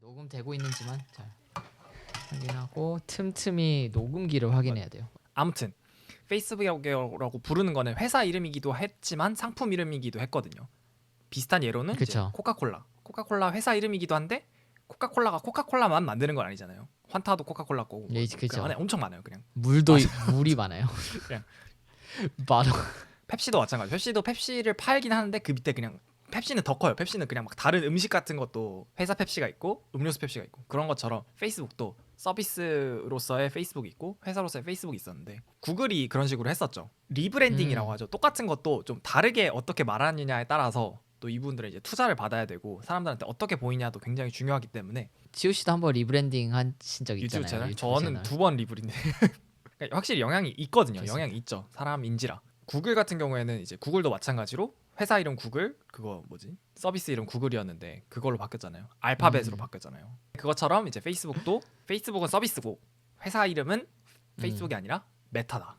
녹음되고 있는지만 잘 확인하고 틈틈이 녹음기를 확인해야 돼요. 아무튼 페이스북이라고 부르는 거는 회사 이름이기도 했지만 상품 이름이기도 했거든요. 비슷한 예로는 이제 그쵸. 코카콜라 회사 이름이기도 한데 코카콜라가 코카콜라만 만드는 건 아니잖아요. 환타도 코카콜라 거고 예, 그 그쵸. 안에 엄청 많아요. 그냥 물이 많아요. 그냥. 바로 펩시도 마찬가지. 펩시도 펩시를 팔긴 하는데 그 밑에 그냥 펩시는 더 커요. 펩시는 그냥 막 다른 음식 같은 것도 회사 펩시가 있고 음료수 펩시가 있고 그런 것처럼 페이스북도 서비스로서의 페이스북이 있고 회사로서의 페이스북이 있었는데 구글이 그런 식으로 했었죠. 리브랜딩이라고 하죠. 똑같은 것도 좀 다르게 어떻게 말하느냐에 따라서 또 이분들은 이제 투자를 받아야 되고 사람들한테 어떻게 보이냐도 굉장히 중요하기 때문에 지호 씨도 한번 리브랜딩 하신 적 유튜브 있잖아요. 채널 유튜브 저는 채널. 2번 리브랜딩 그러니까 확실히 영향이 있거든요. 그렇습니다. 영향이 있죠. 사람인지라. 구글 같은 경우에는 이제 구글도 마찬가지로 회사 이름 구글 그거 뭐지 서비스 이름 구글이었는데 그걸로 바뀌었잖아요. 알파벳으로 바뀌었잖아요. 그것처럼 이제 페이스북은 서비스고 회사 이름은 페이스북이 아니라 메타다.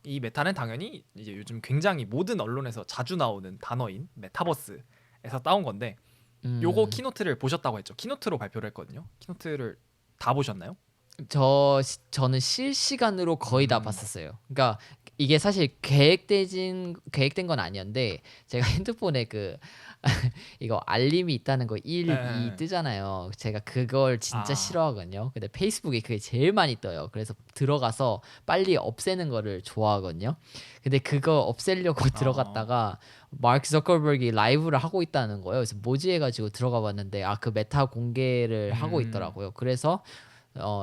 이 메타는 당연히 이제 요즘 굉장히 모든 언론에서 자주 나오는 단어인 메타버스에서 따온 건데 요거 키노트를 보셨다고 했죠. 키노트로 발표를 했거든요. 키노트를 다 보셨나요? 저는 실시간으로 거의 다 봤었어요. 그러니까 이게 사실 계획된 건 아니었는데 제가 핸드폰에 그 이거 알림이 있다는 거 1, 2 뜨잖아요. 제가 그걸 진짜 싫어하거든요. 근데 페이스북에 그게 제일 많이 떠요. 그래서 들어가서 빨리 없애는 거를 좋아하거든요. 근데 그거 없애려고 들어갔다가 마크 저커버기 라이브를 하고 있다는 거예요. 그래서 뭐지 해가지고 들어가 봤는데 그 메타 공개를 하고 있더라고요. 그래서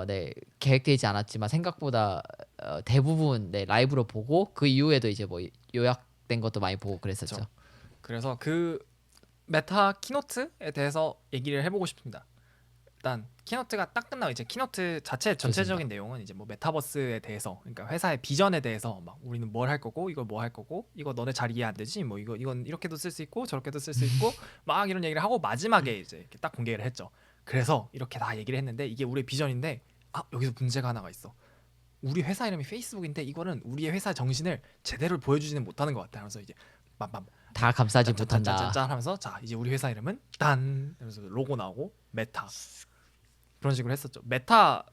네, 계획되지 않았지만 생각보다 대부분 네, 라이브로 보고 그 이후에도 이제 뭐 요약된 것도 많이 보고 그랬었죠. 그렇죠. 그래서 그 메타 키노트에 대해서 얘기를 해보고 싶습니다. 일단 키노트가 딱 끝나고 이제 키노트 자체 전체적인 내용은 이제 뭐 메타버스에 대해서 그러니까 회사의 비전에 대해서 막 우리는 뭘 할 거고 이거 뭐 할 거고 이거 너네 잘 이해 안 되지 뭐 이건 이렇게도 쓸 수 있고 저렇게도 쓸 수 있고 막 이런 얘기를 하고 마지막에 이제 이렇게 딱 공개를 했죠. 그래서 이렇게 다 얘기를 했는데 이게 우리의 비전인데 여기서 문제가 하나가 있어. 우리 회사 이름이 페이스북인데 이거는 우리의 회사 정신을 제대로 보여주지는 못하는 것 같아. 그래서 이제 다 감싸지 못한다. 짠짠짠짠 하면서 자 이제 우리 회사 이름은 딴 하면서 로고 나오고 메타 그런 식으로 했었죠. 메타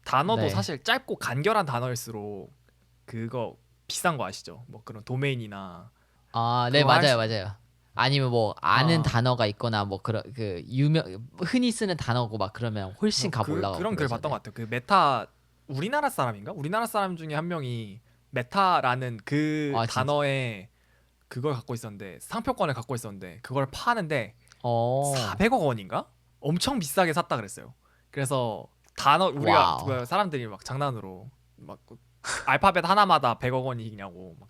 단어도 네. 사실 짧고 간결한 단어일수록 그거 비싼 거 아시죠? 뭐 그런 도메인이나 네, 그거 할 수- 맞아요. 아니면 뭐 아는 단어가 있거나 뭐 그런 그 흔히 쓰는 단어고 막 그러면 훨씬 값 올라가고 그런 글 봤던 그러잖아요. 것 같아요. 그 메타 우리나라 사람인가? 우리나라 사람 중에 한 명이 메타라는 그 진짜. 단어에 그걸 갖고 있었는데 상표권을 갖고 있었는데 그걸 파는데 어. 400억 원인가? 엄청 비싸게 샀다 그랬어요. 그래서 단어 우리가 와우. 그 사람들이 막 장난으로 막 알파벳 하나마다 100억 원이냐고 막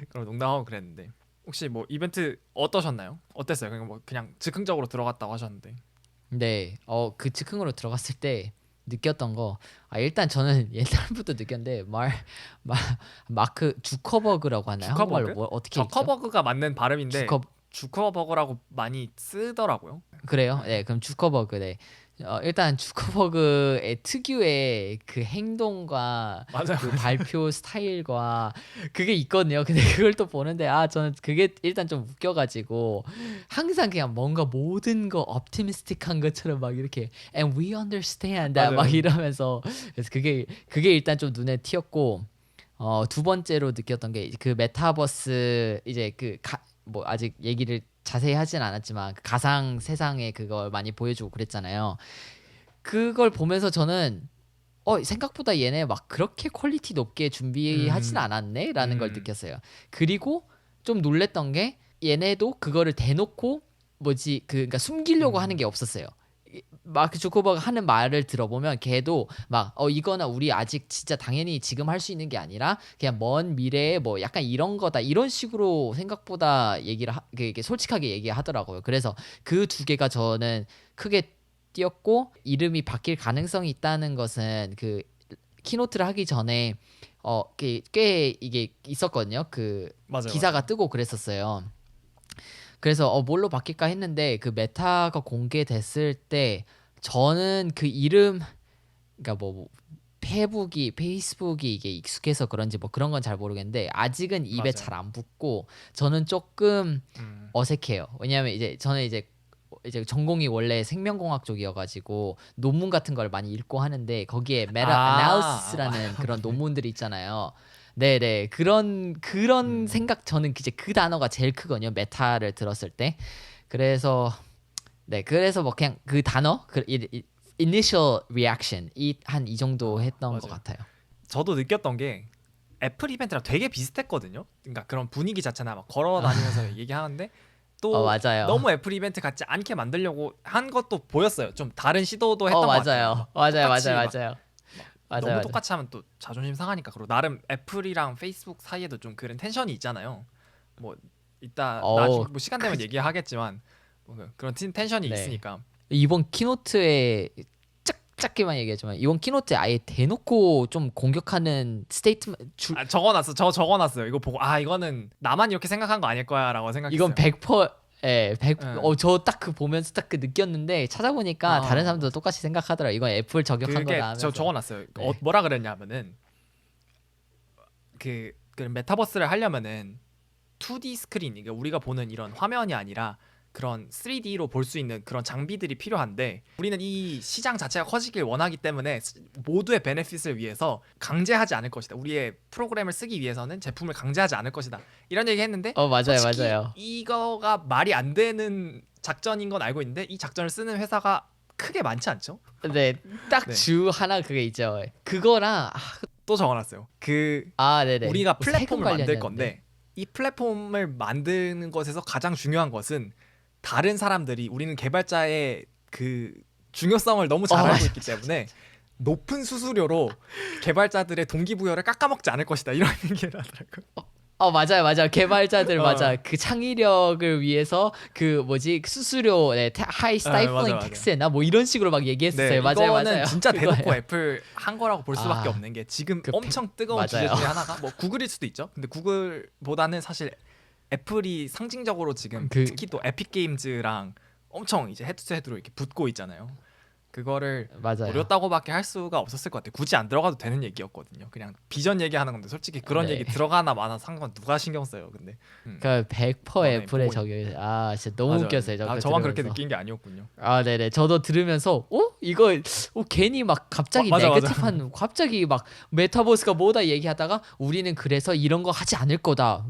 그런 농담하고 그랬는데 혹시 뭐 이벤트 어떠셨나요? 어땠어요? 그냥 즉흥적으로 들어갔다고 하셨는데 네. 그 즉흥으로 들어갔을 때 느꼈던 거 일단 저는 옛날부터 느꼈는데 마크 주커버그라고 하나요? 한국말로 주커버그? 뭐 어떻게 읽죠? 저커버그가 맞는 발음인데 주커 주커버그라고 많이 쓰더라고요. 그래요? 네, 그럼 주커버그. 네. 일단 주커버그의 특유의 그 행동과 맞아요. 그 발표 스타일과 그게 있거든요. 근데 그걸 또 보는데 저는 그게 일단 좀 웃겨가지고 항상 그냥 뭔가 모든 거 optimistic한 것처럼 막 이렇게 and we understand 맞아요. 막 이러면서 그래서 그게 일단 좀 눈에 띄었고 두 번째로 느꼈던 게 그 메타버스 이제 뭐 아직 얘기를 자세히 하진 않았지만 그 가상 세상에 그걸 많이 보여주고 그랬잖아요. 그걸 보면서 저는 생각보다 얘네 막 그렇게 퀄리티 높게 준비하진 않았네라는 걸 느꼈어요. 그리고 좀 놀랬던 게 얘네도 그거를 대놓고 그러니까 숨기려고 하는 게 없었어요. 마크 주커버가 하는 말을 들어보면 걔도 막 이거나 우리 아직 진짜 당연히 지금 할 수 있는 게 아니라 그냥 먼 미래에 뭐 약간 이런 거다 이런 식으로 생각보다 이게 솔직하게 얘기하더라고요. 그래서 그 두 개가 저는 크게 띄었고 이름이 바뀔 가능성이 있다는 것은 그 키노트를 하기 전에 꽤 이게 있었거든요. 그 맞아요. 기사가 뜨고 그랬었어요. 그래서 뭘로 바뀔까 했는데 그 메타가 공개됐을 때 저는 그 이름 그러니까 뭐 페이스북이 이게 익숙해서 그런지 뭐 그런 건 잘 모르겠는데 아직은 입에 맞아요. 잘 안 붙고 저는 조금 어색해요. 왜냐하면 이제 저는 이제 이제 전공이 원래 생명공학 쪽이어가지고 논문 같은 걸 많이 읽고 하는데 거기에 메타 아, 애널리시스라는 그런 논문들이 있잖아요. 네네 그런 음, 생각 저는 이제 그 단어가 제일 크거든요. 메타를 들었을 때. 그래서 네 그래서 뭐 그냥 그 단어 initial reaction 이 정도 했던 것 맞아요. 같아요. 저도 느꼈던 게 애플 이벤트랑 되게 비슷했거든요. 그러니까 그런 분위기 자체나 막 걸어 다니면서 얘기하는데 또 맞아요. 너무 애플 이벤트 같지 않게 만들려고 한 것도 보였어요. 좀 다른 시도도 했던 것 같아요. 맞아요. 막 맞아요. 똑같이 맞아요. 막, 맞아요. 막 맞아요. 너무 맞아요. 똑같이 하면 또 자존심 상하니까. 그리고 나름 애플이랑 페이스북 사이에도 좀 그런 텐션이 있잖아요. 뭐 이따 어, 나중에 뭐 시간 그, 되면 얘기하겠지만 뭐 그런 텐션이 네. 있으니까. 이번 키노트에 짧게만 얘기하지만 이번 키노트에 아예 대놓고 좀 공격하는 스테이트먼트 아, 적어놨어. 저 적어놨어요. 이거 보고 아 이거는 나만 이렇게 생각한 거 아닐 거야라고 이건 생각했어요. 100% 예, 응. 저 딱 그 보면서 딱 그 느꼈는데 찾아보니까 다른 사람도 맞아. 똑같이 생각하더라. 이건 애플 저격한 그게 거다 저 하면서. 적어놨어요. 네. 뭐라 그랬냐면은 그 메타버스를 하려면은 2D 스크린, 이게 우리가 보는 이런 화면이 아니라 그런 3D로 볼 수 있는 그런 장비들이 필요한데 우리는 이 시장 자체가 커지길 원하기 때문에 모두의 베네핏을 위해서 강제하지 않을 것이다. 우리의 프로그램을 쓰기 위해서는 제품을 강제하지 않을 것이다. 이런 얘기 했는데 맞아요. 솔직히 맞아요. 이거가 말이 안 되는 작전인 건 알고 있는데 이 작전을 쓰는 회사가 크게 많지 않죠? 네. 딱 네. 주 하나 그게 있죠. 그거랑 또 적어놨어요. 그 네네. 우리가 뭐 세금 플랫폼을 만들 관련이었는데. 건데 이 플랫폼을 만드는 것에서 가장 중요한 것은 다른 사람들이 우리는 개발자의 그 중요성을 너무 잘 알고 맞아. 있기 때문에 높은 수수료로 개발자들의 동기부여를 깎아먹지 않을 것이다 이런 얘기를 하더라고요. 맞아요, 맞아요. 개발자들 맞아. 어, 그 창의력을 위해서 그 뭐지 수수료, 하이 맞아 스타이플링 맞아. 텍스나 뭐 이런 식으로 막 네, 얘기했었어요. 맞아요, 이거는 맞아요. 진짜 대놓고 그거예요. 애플 한 거라고 볼 수밖에 아, 없는 게 지금 그 엄청 뜨거운 주제 맞아요. 중에 하나가 뭐 구글일 수도 있죠. 근데 구글보다는 사실 애플이 상징적으로 지금 그 특히 또 에픽 게임즈랑 엄청 이제 헤드투헤드로 이렇게 붙고 있잖아요. 그거를 맞아요. 노렸다고밖에 할 수가 없었을 것 같아요. 굳이 안 들어가도 되는 얘기였거든요. 그냥 비전 얘기하는 건데 솔직히 그런 네. 얘기 들어가나 마나 상관 누가 신경 써요. 근데 그 100% 너네 애플에 보고 적용. 진짜 너무 맞아 맞아. 웃겼어요. 저 아 그거 저만 그렇게 들으면서. 느낀 게 아니었군요. 네네. 저도 들으면서, 이거, 괜히 막 갑자기 맞아 맞아. 갑자기 막 메타버스가 뭐다 얘기하다가 우리는 그래서 이런 거 하지 않을 거다.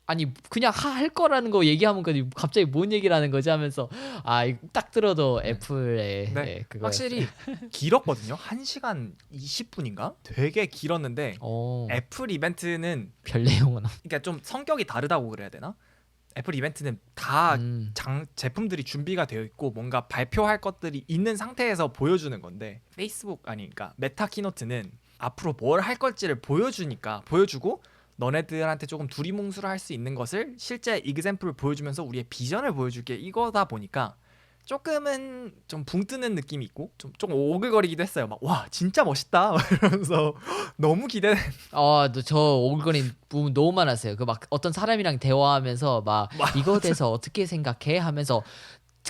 아니, 그냥 할 거라는 거 얘기하면 갑자기 뭔 얘기를 하는 거지 하면서, 이거 딱 들어도 네. 애플의 근데 그거였어요. 확실히 길었거든요. 1시간 20분인가? 되게 길었는데 애플 이벤트는 별 내용은 그러니까 좀 성격이 다르다고 그래야 되나? 애플 이벤트는 다 음, 제품들이 준비가 되어 있고 뭔가 발표할 것들이 있는 상태에서 보여주는 건데 페이스북 아니 그러니까 메타 키노트는 앞으로 뭘 할 걸지를 보여주고 너네들한테 조금 두리뭉술을 할 수 있는 것을 실제 이그샘플을 보여주면서 우리의 비전을 보여줄게 이거다 보니까 조금은 좀 붕 뜨는 느낌이 있고 조금 오글거리기도 했어요. 막 와 진짜 멋있다 이러면서 너무 기대. 저 오글거린 부분 너무 많았어요. 그 막 어떤 사람이랑 대화하면서 막 이거에 대해서 어떻게 생각해? 하면서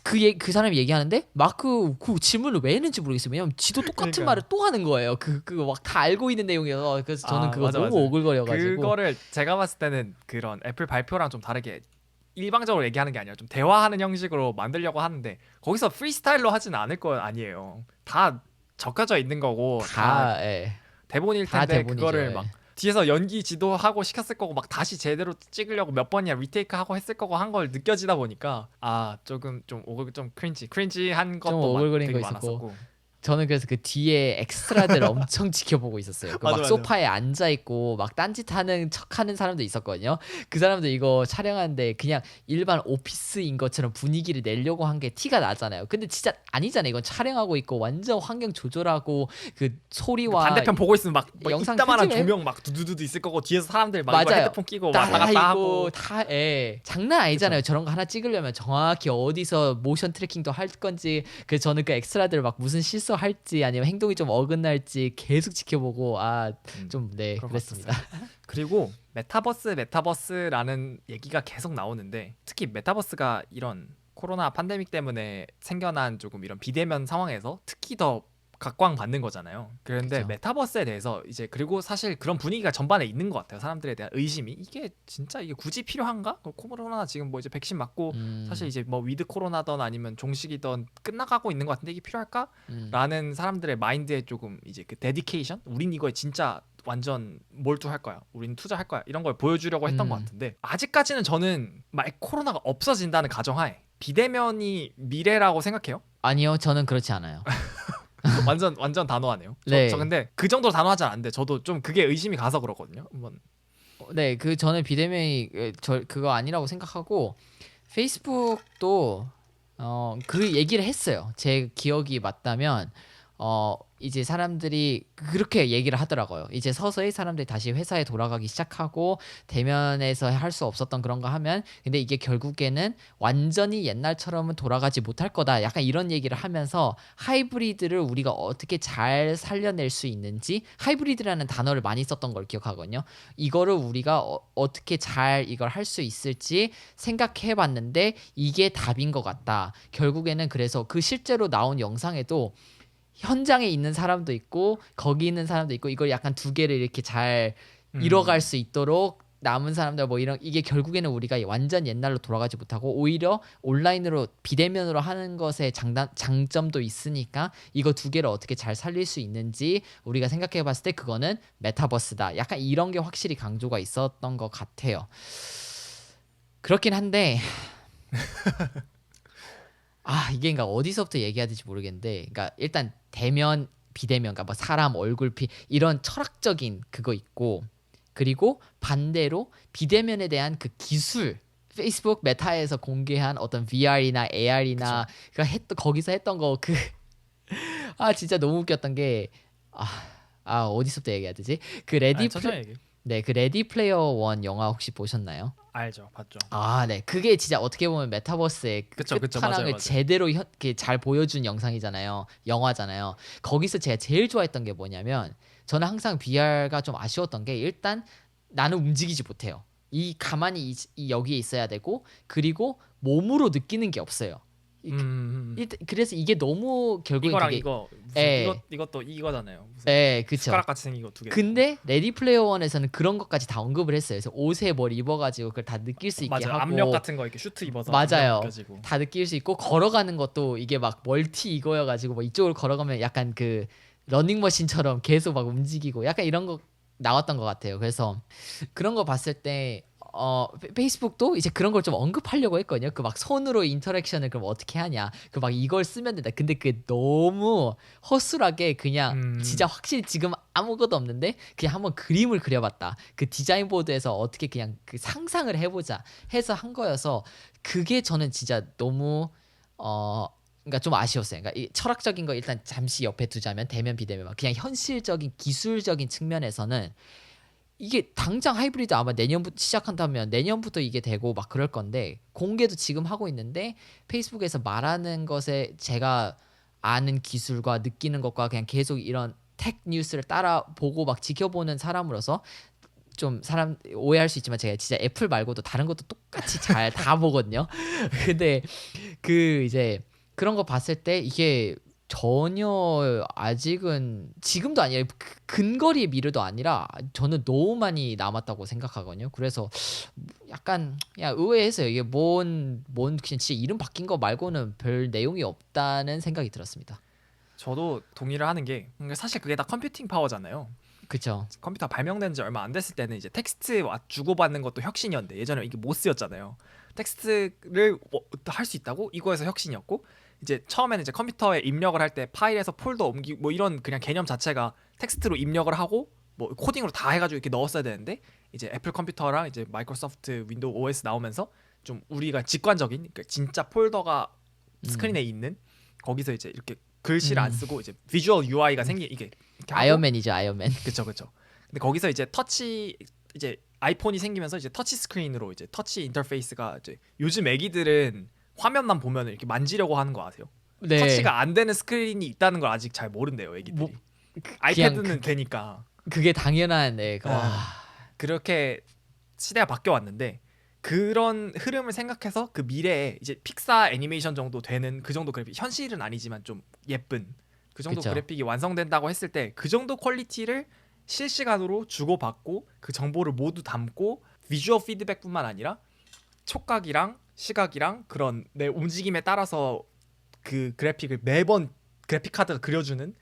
그 사람이 얘기하는데 막 그 질문을 왜 했는지 모르겠어요. 왜냐면 지도 똑같은 말을 그러니까 또 하는 거예요. 그거 막 다 알고 있는 내용이어서 그래서 저는 그거 맞아 너무 맞아. 오글거려가지고 그거를 제가 봤을 때는 그런 애플 발표랑 좀 다르게 일방적으로 얘기하는 게 아니라 좀 대화하는 형식으로 만들려고 하는데 거기서 프리스타일로 하지는 않을 거 아니에요. 다 적혀져 있는 거고 다 다 예, 대본일 다 텐데 대본이죠. 그거를 막 예. 뒤에서 연기 지도하고 시켰을 거고 막 다시 제대로 찍으려고 몇 번이야 리테이크 하고 했을 거고 한 걸 느껴지다 보니까 조금 좀 오글 좀 크린지한 좀 것도 오글거린 거 되게 있었고 많았었고. 저는 그래서 그 뒤에 엑스트라들 엄청 지켜보고 있었어요. 그 맞아 막 맞아. 소파에 앉아 있고 막 딴짓하는 척하는 사람도 있었거든요. 그 사람들 이거 촬영하는데 그냥 일반 오피스인 것처럼 분위기를 내려고 한 게 티가 나잖아요. 근데 진짜 아니잖아요. 이건 촬영하고 있고 완전 환경 조절하고 그 그 소리와 반대편 보고 있으면 막 영상 이따만한 편집에 조명 막 두두두두 있을 거고 뒤에서 사람들 막 이거 맞아요. 헤드폰 끼고 왔다 다 갔다 이거 하고. 장난 아니잖아요. 그쵸. 저런 거 하나 찍으려면 정확히 어디서 모션 트래킹도 할 건지 그래서 저는 그 엑스트라들 막 무슨 실수할지 아니면 행동이 좀 어긋날지 계속 지켜보고 좀 네 그런 것 그랬습니다. 같았어요. 그리고 메타버스라는 얘기가 계속 나오는데 특히 메타버스가 이런 코로나 팬데믹 때문에 생겨난 조금 이런 비대면 상황에서 특히 더 각광 받는 거잖아요. 그런데 그쵸. 메타버스에 대해서 이제 그리고 사실 그런 분위기가 전반에 있는 것 같아요. 사람들에 대한 의심이 이게 진짜 이게 굳이 필요한가? 코로나 지금 뭐 이제 백신 맞고 사실 음, 이제 뭐 위드 코로나던 아니면 종식이던 끝나가고 있는 것 같은데 이게 필요할까? 음, 라는 사람들의 마인드에 조금 이제 그 데디케이션? 우린 이거에 진짜 완전 몰두할 거야. 우린 투자할 거야. 이런 걸 보여주려고 했던 것 음. 같은데 아직까지는 저는 막 코로나가 없어진다는 가정하에 비대면이 미래라고 생각해요. 아니요, 저는 그렇지 않아요. 완전 단호하네요. 저 네, 근데 그 정도로 단호하지 않은데 저도 좀 그게 의심이 가서 그렇거든요. 한번 네, 그 저는 비대면이 저 그거 아니라고 생각하고 페이스북도 그 얘기를 했어요. 제 기억이 맞다면 이제 사람들이 그렇게 얘기를 하더라고요. 이제 서서히 사람들이 다시 회사에 돌아가기 시작하고 대면에서 할 수 없었던 그런 거 하면 근데 이게 결국에는 완전히 옛날처럼은 돌아가지 못할 거다. 약간 이런 얘기를 하면서 하이브리드를 우리가 어떻게 잘 살려낼 수 있는지 하이브리드라는 단어를 많이 썼던 걸 기억하거든요. 이거를 우리가 어떻게 잘 이걸 할 수 있을지 생각해 봤는데 이게 답인 것 같다. 결국에는 그래서 그 실제로 나온 영상에도 현장에 있는 사람도 있고 거기 있는 사람도 있고 이걸 약간 두 개를 이렇게 잘 이뤄갈 음, 수 있도록 남은 사람들 뭐 이런 이게 결국에는 우리가 완전 옛날로 돌아가지 못하고 오히려 온라인으로 비대면으로 하는 것의 장점도 있으니까 이거 두 개를 어떻게 잘 살릴 수 있는지 우리가 생각해 봤을 때 그거는 메타버스다. 약간 이런 게 확실히 강조가 있었던 것 같아요. 그렇긴 한데 이게 그러니까 어디서부터 얘기해야 될지 모르겠는데, 그러니까 일단 대면, 비대면, 그러니까 뭐 사람 얼굴 이런 철학적인 그거 있고, 그리고 반대로 비대면에 대한 그 기술, 페이스북 메타에서 공개한 어떤 VR이나 AR이나 그쵸. 거기서 했던 거 진짜 너무 웃겼던 게 아, 어디서부터 얘기해야 되지? 그 아니 레디 플레 천천히 얘기. 네, 그 레디 플레이어 원 영화 혹시 보셨나요? 알죠, 봤죠. 네. 그게 진짜 어떻게 보면 메타버스의 그 그쵸, 맞아요, 끝판왕을 맞아요. 제대로 이렇게 잘 보여준 영상이잖아요. 영화잖아요. 거기서 제가 제일 좋아했던 게 뭐냐면 저는 항상 VR가 좀 아쉬웠던 게 일단 나는 움직이지 못해요. 가만히 여기에 있어야 되고 그리고 몸으로 느끼는 게 없어요. 이- 그- 음, 그래서 이게 너무 결국엔 이거랑 그게 이거 무슨 예, 이것도 이거잖아요. 무슨 그쵸. 숟가락 같이 생긴 거 두 개 들고. 근데 레디 플레이어 원에서는 그런 것까지 다 언급을 했어요. 그래서 옷에 뭘 입어가지고 그걸 다 느낄 수 있게 맞아요. 압력 하고 같은 거 이렇게 슈트 입어서 압력 맞아요. 느껴지고. 다 느낄 수 있고 걸어가는 것도 이게 막 멀티 이거여가지고 뭐 이쪽으로 걸어가면 약간 그 러닝머신처럼 계속 막 움직이고 약간 이런 거 나왔던 것 같아요. 그래서 그런 거 봤을 때 페이스북도 이제 그런 걸 좀 언급하려고 했거든요. 그 막 손으로 인터랙션을 그럼 어떻게 하냐. 그 막 이걸 쓰면 된다. 근데 그게 너무 허술하게 그냥 진짜 음, 확실히 지금 아무것도 없는데 그냥 한번 그림을 그려봤다. 그 디자인 보드에서 어떻게 그냥 그 상상을 해보자 해서 한 거여서 그게 저는 진짜 너무 어 그러니까 좀 아쉬웠어요. 그러니까 이 철학적인 거 일단 잠시 옆에 두자면 대면 비대면 그냥 현실적인 기술적인 측면에서는 이게 당장 하이브리드 아마 내년부터 시작한다면 내년부터 이게 되고 막 그럴 건데 공개도 지금 하고 있는데 페이스북에서 말하는 것에 제가 아는 기술과 느끼는 것과 그냥 계속 이런 텍 뉴스를 따라 보고 막 지켜보는 사람으로서 좀 사람 오해할 수 있지만 제가 진짜 애플 말고도 다른 것도 똑같이 잘 다 보거든요. 근데 그 이제 그런 거 봤을 때 이게 전혀 아직은 지금도 아니에요. 근거리의 미래도 아니라 저는 너무 많이 남았다고 생각하거든요. 그래서 약간 의외했어요. 이게 뭔 그냥 진짜 이름 바뀐 거 말고는 별 내용이 없다는 생각이 들었습니다. 저도 동의를 하는 게 그러니까 사실 그게 다 컴퓨팅 파워잖아요. 그쵸? 컴퓨터 발명된 지 얼마 안 됐을 때는 이제 텍스트 주고받는 것도 혁신이었는데 예전에 이게 못 쓰였잖아요. 텍스트를 할 수 있다고 이거에서 혁신이었고 이제 처음에는 이제 컴퓨터에 입력을 할 때 파일에서 폴더 옮기고 뭐 이런 그냥 개념 자체가 텍스트로 입력을 하고 뭐 코딩으로 다 해가지고 이렇게 넣었어야 되는데 이제 애플 컴퓨터랑 이제 마이크로소프트 윈도우 OS 나오면서 좀 우리가 직관적인 그러니까 진짜 폴더가 음, 스크린에 있는 거기서 이제 이렇게 글씨를 안 음, 쓰고 이제 비주얼 UI가 생기 이게 이렇게 하고 아이언맨이죠, 아이언맨. 그쵸. 근데 거기서 이제 터치 이제 아이폰이 생기면서 이제 터치 스크린으로 이제 터치 인터페이스가 이제 요즘 애기들은 화면만 보면 이렇게 만지려고 하는 거 아세요? 네, 터치가 안 되는 스크린이 있다는 걸 아직 잘 모른대요, 뭐 애기들이. 그냥 아이패드는 되니까. 그게 당연한 와, 아, 그렇게 시대가 바뀌어 왔는데 그런 흐름을 생각해서 그 미래에 이제 픽사 애니메이션 정도 되는 그 정도 그래픽 현실은 아니지만 좀 예쁜 그 정도 그쵸. 그래픽이 완성된다고 했을 때 그 정도 퀄리티를 실시간으로 주고받고 그 정보를 모두 담고 비주얼 피드백뿐만 아니라 촉각이랑 시각이랑 그런 내 움직임에 따라서 그 그래픽을 매번 그래픽 카드가 그려주는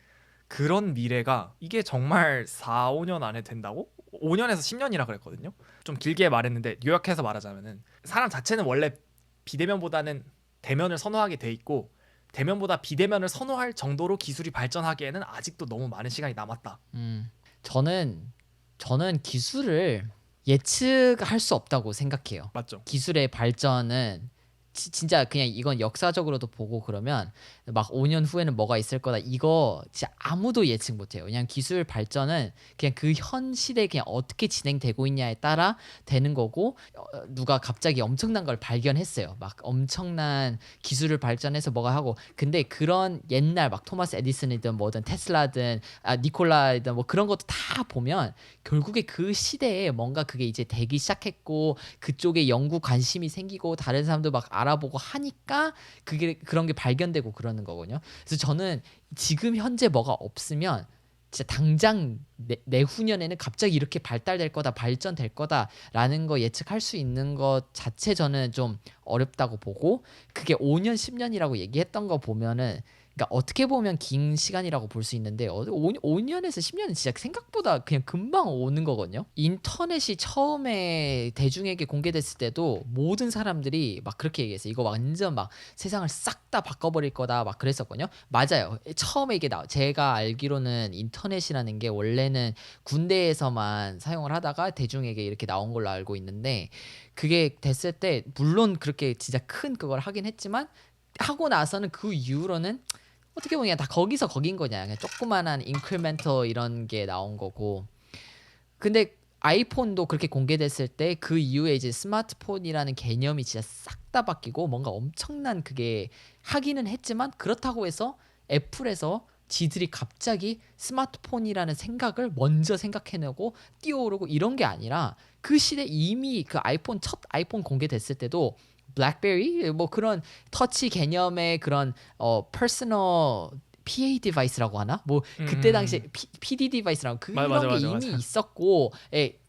그런 미래가 이게 정말 4, 5년 안에 된다고? 5년에서 10년이라 그랬거든요. 좀 길게 말했는데 요약해서 말하자면은 사람 자체는 원래 비대면보다는 대면을 선호하게 돼 있고 대면보다 비대면을 선호할 정도로 기술이 발전하기에는 아직도 너무 많은 시간이 남았다. 음. 저는 기술을 예측할 수 없다고 생각해요. 맞죠? 기술의 발전은 진짜 그냥 이건 역사적으로도 보고 그러면 막 5년 후에는 뭐가 있을 거다 이거 진짜 아무도 예측 못해요. 그냥 기술 발전은 그냥 그 현 시대에 그냥 어떻게 진행되고 있냐에 따라 되는 거고 누가 갑자기 엄청난 걸 발견했어요. 막 엄청난 기술을 발전해서 뭐가 하고 근데 그런 옛날 막 토마스 에디슨이든 뭐든 테슬라든 니콜라이든 뭐 그런 것도 다 보면 결국에 그 시대에 뭔가 그게 이제 되기 시작했고 그쪽에 연구 관심이 생기고 다른 사람도 막 알아보고 하니까 그게 그런 게 발견되고 그러는 거거든요. 그래서 저는 지금 현재 뭐가 없으면 진짜 당장 내후년에는 갑자기 이렇게 발달될 거다 발전될 거다라는 거 예측할 수 있는 것 자체 저는 좀 어렵다고 보고 그게 5년 10년이라고 얘기했던 거 보면은 그러니까 어떻게 보면 긴 시간이라고 볼 수 있는데 5년에서 10년은 진짜 생각보다 그냥 금방 오는 거거든요. 인터넷이 처음에 대중에게 공개됐을 때도 모든 사람들이 막 그렇게 얘기했어요. 이거 완전 막 세상을 싹 다 바꿔버릴 거다 막 그랬었거든요. 맞아요. 처음에 이게 제가 알기로는 인터넷이라는 게 원래는 군대에서만 사용을 하다가 대중에게 이렇게 나온 걸로 알고 있는데 그게 됐을 때 물론 그렇게 진짜 큰 그걸 하긴 했지만 하고 나서는 그 이후로는 어떻게 보면 그냥 다 거기서 거긴 거냐. 그냥 조그만한 인크리멘터 이런 게 나온 거고. 근데 아이폰도 그렇게 공개됐을 때 그 이후에 이제 스마트폰이라는 개념이 진짜 싹 다 바뀌고 뭔가 엄청난 그게 하기는 했지만 그렇다고 해서 애플에서 지들이 갑자기 스마트폰이라는 생각을 먼저 생각해내고 뛰어오르고 이런 게 아니라 그 시대 이미 그 아이폰 첫 아이폰 공개됐을 때도 블랙베리 뭐 그런 터치 개념의 그런 퍼스널 PA 디바이스라고 하나? 뭐 그때 당시에 PD 디바이스라고 그런 맞아 게 맞아 이미 맞아. 있었고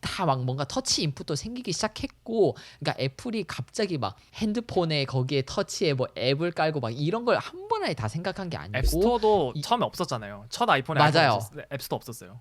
다 막 뭔가 터치 인풋도 생기기 시작했고 그러니까 애플이 갑자기 막 핸드폰에 거기에 터치에 뭐 앱을 깔고 막 이런 걸 한 번에 다 생각한 게 아니고 앱스토어도 처음에 없었잖아요. 첫 아이폰에 아이폰 맞아요. 없었 앱스토어 없었어요.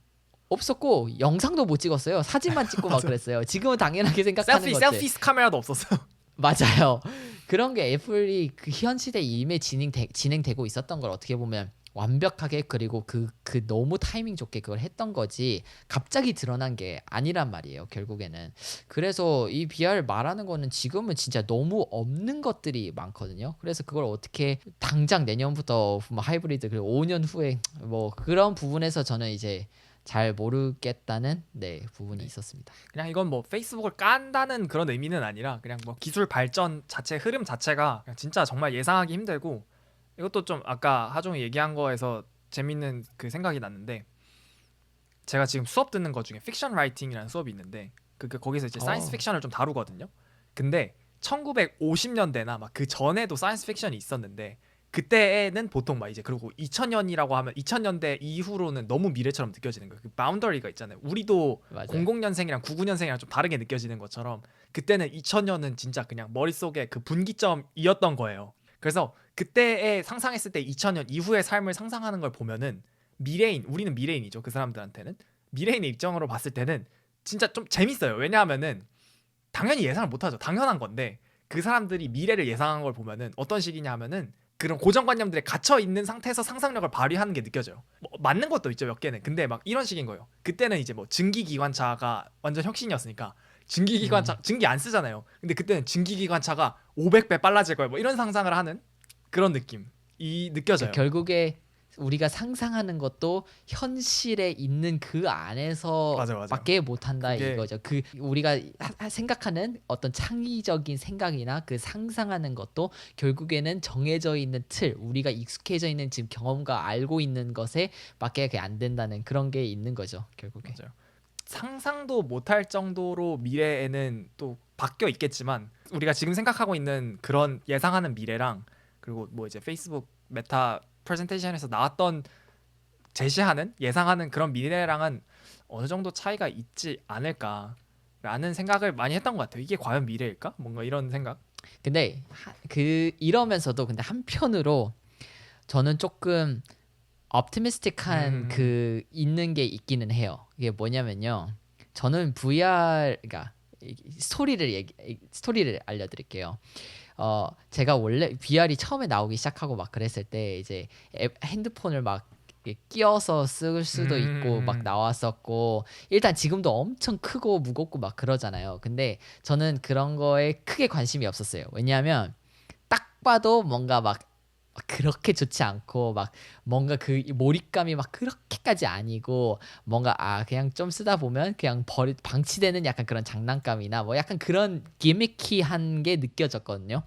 없었고 영상도 못 찍었어요. 사진만 찍고 막 맞아. 그랬어요. 지금은 당연하게 생각하는 것들. 셀피 카메라도 없었어요. 맞아요. 그런 게 애플이 그 현 시대에 이미 진행되고 있었던 걸 어떻게 보면 완벽하게 그리고 그 너무 타이밍 좋게 그걸 했던 거지 갑자기 드러난 게 아니란 말이에요. 결국에는. 그래서 이 VR 말하는 거는 지금은 진짜 너무 없는 것들이 많거든요. 그래서 그걸 어떻게 당장 내년부터 뭐 하이브리드 그리고 5년 후에 뭐 그런 부분에서 저는 이제 잘 모르겠다는 부분이 네. 있었습니다. 그냥 이건 뭐 페이스북을 깐다는 그런 의미는 아니라 그냥 뭐 기술 발전 자체 흐름 자체가 그냥 진짜 정말 예상하기 힘들고 이것도 좀 아까 하종이 얘기한 거에서 재밌는 그 생각이 났는데 제가 지금 수업 듣는 것 중에 픽션 라이팅이라는 수업이 있는데 거기서 이제 사이언스 어. 픽션을 좀 다루거든요. 근데 1950년대나 막 그 전에도 사이언스 픽션이 있었는데 그때는 보통 막 이제 그리고 2000년이라고 하면 2000년대 이후로는 너무 미래처럼 느껴지는 거예요. 그 바운더리가 있잖아요. 우리도 맞아요. 00년생이랑 99년생이랑 좀 다르게 느껴지는 것처럼 그때는 2000년은 진짜 그냥 머릿속에 그 분기점이었던 거예요. 그래서 그때에 상상했을 때 2000년 이후의 삶을 상상하는 걸 보면은 우리는 미래인이죠. 그 사람들한테는 미래인의 입장으로 봤을 때는 진짜 좀 재밌어요. 왜냐하면은 당연히 예상을 못하죠. 당연한 건데 그 사람들이 미래를 예상한 걸 보면은 어떤 식이냐 하면은 그런 고정관념들에 갇혀 있는 상태에서 상상력을 발휘하는 게 느껴져요. 뭐 맞는 것도 있죠 몇 개는. 근데 막 이런 식인 거예요. 그때는 이제 뭐 증기기관차가 완전 혁신이었으니까 증기기관차 증기 안 쓰잖아요. 근데 그때는 증기기관차가 500배 빨라질 거예요. 뭐 이런 상상을 하는 그런 느낌이 그러니까 느껴져요. 결국에 우리가 상상하는 것도 현실에 있는 그 맞아요, 맞아요. 안에서밖에 못한다 그게 이거죠. 그 우리가 생각하는 어떤 창의적인 생각이나 그 상상하는 것도 결국에는 정해져 있는 틀, 우리가 익숙해져 있는 지금 경험과 알고 있는 것에 밖에 그게 안 된다는 그런 게 있는 거죠. 결국에. 맞아요. 상상도 못할 정도로 미래에는 또 바뀌어 있겠지만 우리가 지금 생각하고 있는 그런 예상하는 미래랑 그리고 뭐 이제 페이스북 메타 프레젠테이션에서 나왔던 제시하는 예상하는 그런 미래랑은 어느 정도 차이가 있지 않을까라는 생각을 많이 했던 것 같아요. 이게 과연 미래일까? 뭔가 이런 생각. 근데 그 이러면서도 근데 한편으로 저는 조금 optimistic한 음, 그 있는 게 있기는 해요. 이게 뭐냐면요. 저는 VR 그러니까 스토리를 알려드릴게요. 제가 원래 VR이 처음에 나오기 시작하고 막 그랬을 때 이제 핸드폰을 막 이렇게 끼워서 쓸 수도 있고 막 음. 나왔었고 일단 지금도 엄청 크고 무겁고 막 그러잖아요. 근데 저는 그런 거에 크게 관심이 없었어요. 왜냐하면 딱 봐도 뭔가 막 그렇게 좋지 않고 막 뭔가 그 몰입감이 막 그렇게까지 아니고 뭔가 그냥 좀 쓰다 보면 그냥 버리 방치되는 약간 그런 장난감이나 뭐 약간 그런 기미키한 게 느껴졌거든요.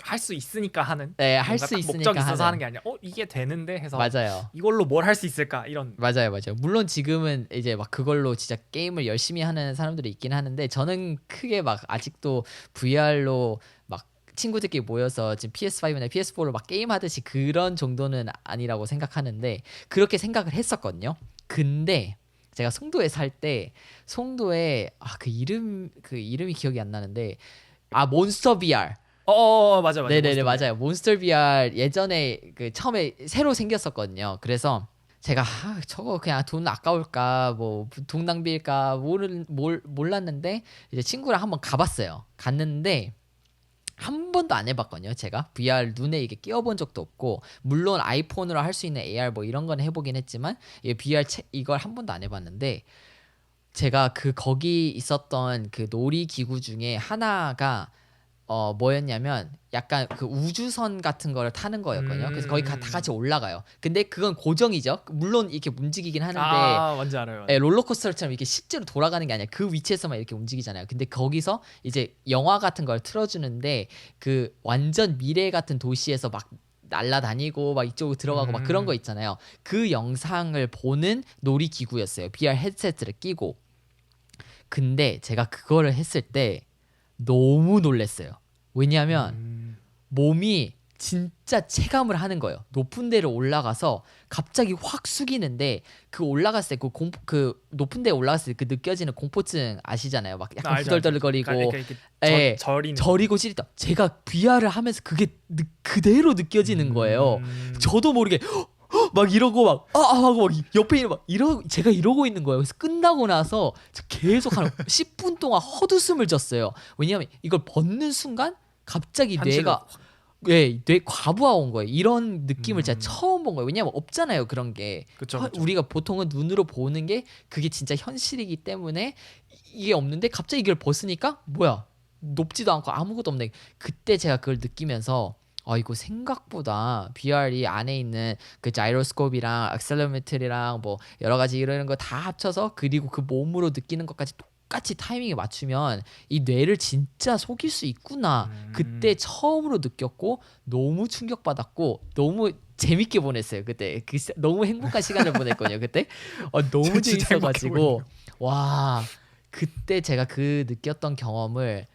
할 수 있으니까 하는 네, 할 뭔가 수 딱 목적이 있으니까 있어서 하는 하는 게 아니라 이게 되는데 해서 맞아요. 이걸로 뭘 할 수 있을까 이런. 맞아요. 물론 지금은 이제 막 그걸로 진짜 게임을 열심히 하는 사람들이 있긴 하는데 저는 크게 막 아직도 VR로 막 친구들끼리 모여서 지금 PS5나 PS4로 막 게임하듯이 그런 정도는 아니라고 생각하는데 그렇게 생각을 했었거든요. 근데 제가 송도에 살 때 송도에 그 이름이 기억이 안 나는데 몬스터 VR. 맞아 네네네, 몬스터 VR. 맞아요. 몬스터 VR 예전에 그 처음에 새로 생겼었거든요. 그래서 제가 저거 그냥 돈 아까울까 뭐 돈 낭비일까 몰랐는데 이제 친구랑 한번 가봤어요. 갔는데 한 번도 안 해봤거든요. 제가 VR 눈에 이게 끼워본 적도 없고 물론 아이폰으로 할 수 있는 AR 뭐 이런 건 해보긴 했지만 이 VR 이걸 한 번도 안 해봤는데 제가 그 거기 있었던 그 놀이기구 중에 하나가 뭐였냐면 약간 그 우주선 같은 거를 타는 거였거든요. 그래서 거기 다 같이 음. 올라가요. 근데 그건 고정이죠. 물론 이렇게 움직이긴 하는데 뭔지 알아요. 롤러코스터처럼 이렇게 실제로 돌아가는 게 아니라 그 위치에서만 이렇게 움직이잖아요. 근데 거기서 이제 영화 같은 걸 틀어주는데 그 완전 미래 같은 도시에서 막 날라다니고 막 이쪽으로 들어가고 막 그런 거 음. 있잖아요. 그 영상을 보는 놀이기구였어요. VR 헤드셋을 끼고. 근데 제가 그거를 했을 때 너무 놀랬어요. 왜냐하면 음. 몸이 진짜 체감을 하는 거예요. 높은 데를 올라가서 갑자기 확 숙이는데 그 올라갔을 때 그 높은 데 올라갔을 때 그 느껴지는 공포증 아시잖아요. 막 약간 알죠. 그러니까 후덜덜거리고 이렇게 예, 저리는 거. 저리고 찌릿다. 제가 VR을 하면서 그게 그대로 느껴지는 거예요. 음. 저도 모르게 막 이러고 막 하고 막 옆에 있는 막 제가 이러고 있는 거예요. 그래서 끝나고 나서 저 계속 한 10분 동안 헛웃음을 졌어요. 왜냐면 이걸 벗는 순간 갑자기 현실로 뇌가 뇌 과부하 온 거예요. 이런 느낌을 제가 음. 처음 본 거예요. 왜냐면 없잖아요, 그런 게. 그쵸. 우리가 보통은 눈으로 보는 게 그게 진짜 현실이기 때문에 이게 없는데 갑자기 이걸 벗으니까 뭐야? 높지도 않고 아무것도 없네. 그때 제가 그걸 느끼면서 이거 생각보다 VR이 안에 있는 그 자이로스코프랑 액셀로메트리랑 뭐 여러 가지 이런 거 다 합쳐서 그리고 그 몸으로 느끼는 것까지 똑같이 타이밍에 맞추면 이 뇌를 진짜 속일 수 있구나. 그때 음. 처음으로 느꼈고 너무 충격받았고 너무 재밌게 보냈어요. 그때 너무 행복한 시간을 보냈거든요. 그때 너무 진짜 행복해 재밌어가지고 보이네요. 와 그때 제가 그 느꼈던 경험을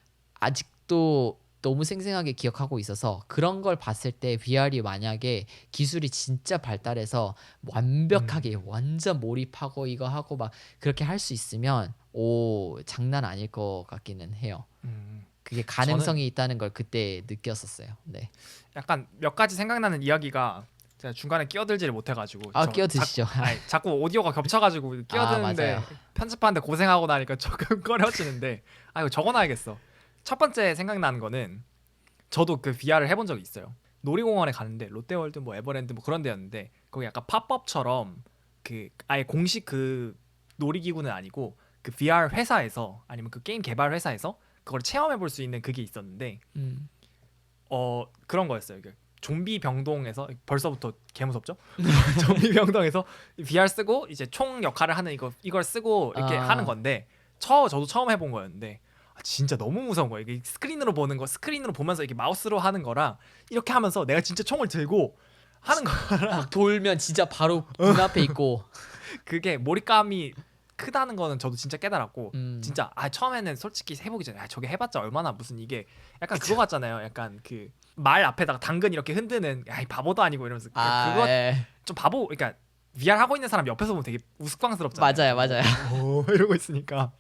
아직도 너무 생생하게 기억하고 있어서 그런 걸 봤을 때 VR이 만약에 기술이 진짜 발달해서 완벽하게 음. 완전 몰입하고 이거 하고 막 그렇게 할 수 있으면 장난 아닐 것 같기는 해요. 음. 그게 저는 가능성이 있다는 걸 그때 느꼈었어요. 네. 약간 몇 가지 생각나는 이야기가 제가 중간에 끼어들지를 못해가지고 끼어드시죠. 자꾸 오디오가 겹쳐가지고 맞아요. 끼어드는데 편집하는데 고생하고 나니까 조금 꺼려지는데 이거 적어놔야겠어. 첫 번째 생각나는 거는 저도 그 VR을 해본 적이 있어요. 놀이공원에 가는데 롯데월드 뭐 에버랜드 뭐 그런 데였는데 거기 약간 팝업처럼 그 아예 공식 그 놀이기구는 아니고 그 VR 회사에서 아니면 그 게임 개발 회사에서 그걸 체험해 볼 수 있는 그게 있었는데 음. 그런 거였어요. 그 좀비 병동에서 벌써부터 개 무섭죠? 좀비 병동에서 VR 쓰고 이제 총 역할을 하는 이걸 쓰고 이렇게 하는 아, 건데 저도 처음 해본 거였는데 진짜 너무 무서운 거예요. 이게 스크린으로 보는 거 스크린으로 보면서 이렇게 마우스로 하는 거랑 이렇게 하면서 내가 진짜 총을 들고 하는 거랑 막 돌면 진짜 바로 눈앞에 있고. 그게 몰입감이 크다는 거는 저도 진짜 깨달았고 음. 진짜 처음에는 솔직히 해보기 전에 저게 해봤자 얼마나 무슨 이게 약간 그거 같잖아요. 약간 그 말 앞에다가 당근 이렇게 흔드는 이 바보도 아니고 이러면서 그러니까 그거 예. 좀 바보 그러니까 VR 하고 있는 사람 옆에서 보면 되게 우스꽝스럽잖아요. 맞아요. 오, 이러고 있으니까.